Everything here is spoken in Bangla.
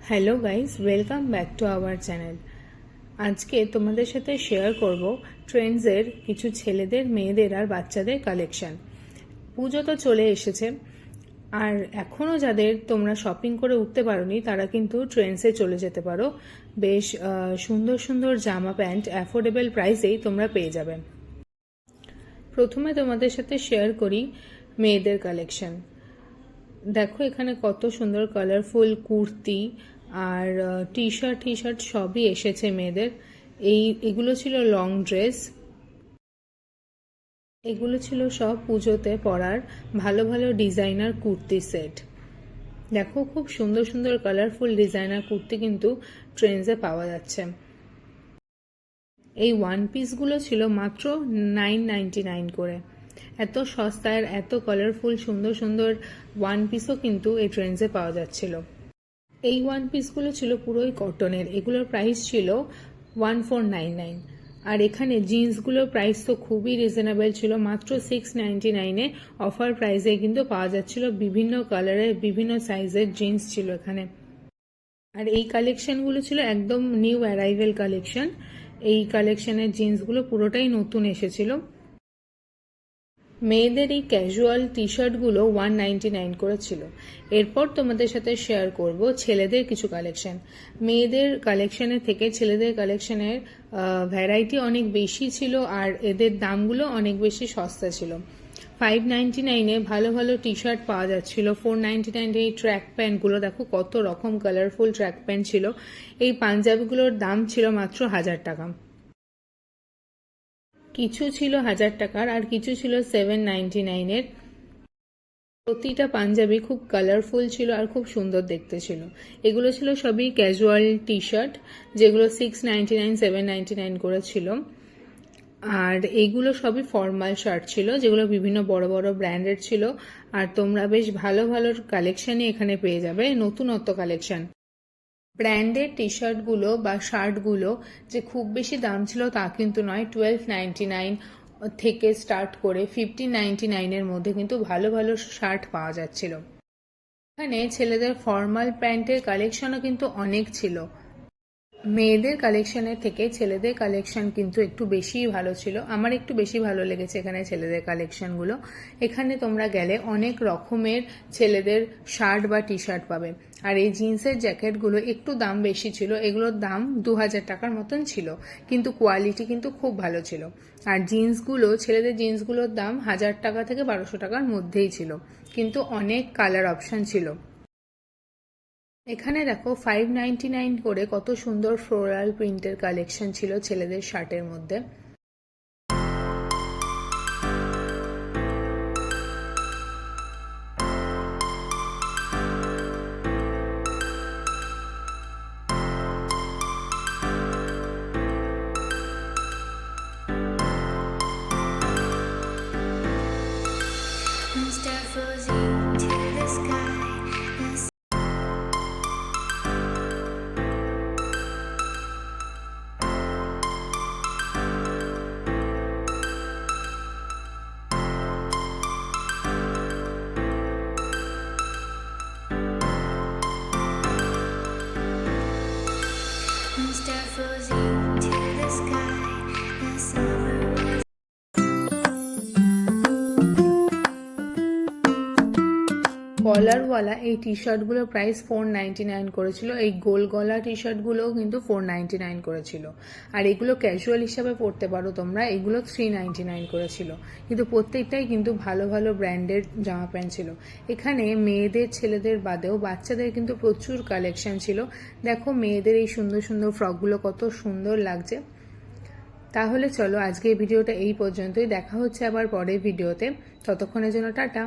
Hello guys, welcome back to our channel. আজকে তোমাদের সাথে শেয়ার করব ট্রেন্ডসের কিছু ছেলেদের, মেয়েদের আর বাচ্চাদের কালেকশন। পুজো তো চলে এসেছে, আর এখনও যাদের তোমরা শপিং করে উঠতে পারোনি তারা কিন্তু ট্রেন্ডসে চলে যেতে পারো। বেশ সুন্দর সুন্দর জামা প্যান্ট অ্যাফোর্ডেবল প্রাইসেই তোমরা পেয়ে যাবে। প্রথমে তোমাদের সাথে শেয়ার করি মেয়েদের কালেকশন। দেখো এখানে কত সুন্দর কালারফুল কুর্তি আর টি শার্ট সবই এসেছে মেয়েদের। এগুলো ছিল লং ড্রেস, এগুলো ছিল সব পুজোতে পরার ভালো ভালো ডিজাইনার কুর্তি সেট। দেখো খুব সুন্দর সুন্দর কালারফুল ডিজাইনার কুর্তি কিন্তু ট্রেন্ডসে পাওয়া যাচ্ছে। এই ওয়ান পিসগুলো ছিল মাত্র 999 করে। এত সস্তায় এত কালারফুল সুন্দর সুন্দর ওয়ান পিসও কিন্তু এই ট্রেন্ডসে পাওয়া যাচ্ছিল। এই ওয়ান পিসগুলো ছিল পুরোই কটনের, এগুলোর প্রাইস ছিল 1499। আর এখানে জিন্সগুলোর প্রাইস তো খুবই রিজনেবল ছিল, মাত্র 699-এ অফার প্রাইসে কিন্তু পাওয়া যাচ্ছিল। বিভিন্ন কালারের বিভিন্ন সাইজের জিন্স ছিল এখানে। আর এই কালেকশনগুলো ছিল একদম নিউ অ্যারাইভেল কালেকশন। এই কালেকশনের জিন্সগুলো পুরোটাই নতুন এসেছিল। মেয়েদের এই ক্যাজুয়াল টি শার্টগুলো 199 করে ছিল। এরপর তোমাদের সাথে শেয়ার করব ছেলেদের কিছু কালেকশন। মেয়েদের কালেকশনের থেকে ছেলেদের কালেকশনের ভ্যারাইটি অনেক বেশি ছিল, আর এদের দামগুলো অনেক বেশি সস্তা ছিল। 599-এ ভালো ভালো টি শার্ট পাওয়া যাচ্ছিল। 499 এই ট্র্যাক প্যান্টগুলো দেখো কত রকম কালারফুল ট্র্যাক প্যান্ট ছিল। এই পাঞ্জাবিগুলোর দাম ছিল মাত্র 1000 টাকা। কিছু ছিল 1000 টাকার আর কিছু ছিল 799-এর। প্রতিটা পাঞ্জাবি খুব কালারফুল ছিল আর খুব সুন্দর দেখতে ছিল। এগুলো ছিল সবই ক্যাজুয়াল টি শার্ট, যেগুলো 699 799 করে ছিল। আর এইগুলো সবই ফর্মাল শার্ট ছিল, যেগুলো বিভিন্ন বড় বড় ব্র্যান্ডের ছিল। আর তোমরা বেশ ভালো ভালো কালেকশনই এখানে পেয়ে যাবে, নতুনত্ব কালেকশন। ব্র্যান্ডের টি শার্টগুলো বা শার্টগুলো যে খুব বেশি দাম ছিল তা কিন্তু নয়। 1299 থেকে স্টার্ট করে 1599-এর মধ্যে কিন্তু ভালো ভালো শার্ট পাওয়া যাচ্ছিল। এখানে ছেলেদের ফর্মাল প্যান্টের কালেকশনও কিন্তু অনেক ছিল। মেয়েদের কালেকশনের থেকে ছেলেদের কালেকশন কিন্তু একটু বেশিই ভালো ছিল। আমার একটু বেশি ভালো লেগেছে এখানে ছেলেদের কালেকশনগুলো। এখানে তোমরা গেলে অনেক রকমের ছেলেদের শার্ট বা টি শার্ট পাবে। আর এই জিন্সের জ্যাকেটগুলো একটু দাম বেশি ছিল, এগুলোর দাম 2000 টাকার মতন ছিল, কিন্তু কোয়ালিটি কিন্তু খুব ভালো ছিল। আর জিন্সগুলো, ছেলেদের জিন্সগুলোর দাম 1000 টাকা থেকে 1200 টাকার মধ্যেই ছিল, কিন্তু অনেক কালার অপশন ছিল। এখানে দেখো 599 করে কত সুন্দর ফ্লোরাল প্রিন্টের কালেকশন ছিল ছেলেদের শার্টের মধ্যে। কলারওয়ালা এই টি শার্টগুলোর প্রাইস 499 করেছিল। এই গোল গলা টি শার্টগুলোও কিন্তু 499 করেছিল। আর এগুলো ক্যাজুয়াল হিসাবে পরতে পারো তোমরা, এগুলো 399 করেছিল। কিন্তু প্রত্যেকটাই কিন্তু ভালো ভালো ব্র্যান্ডের জামা প্যান্ট ছিল। এখানে মেয়েদের, ছেলেদের বাদেও বাচ্চাদের কিন্তু প্রচুর কালেকশন ছিল। দেখো মেয়েদের এই সুন্দর সুন্দর ফ্রকগুলো কত সুন্দর লাগছে। তাহলে চলো আজকে এই ভিডিওটা এই পর্যন্তই। দেখা হচ্ছে আবার পরের ভিডিওতে। ততক্ষণের জন্য টাটা।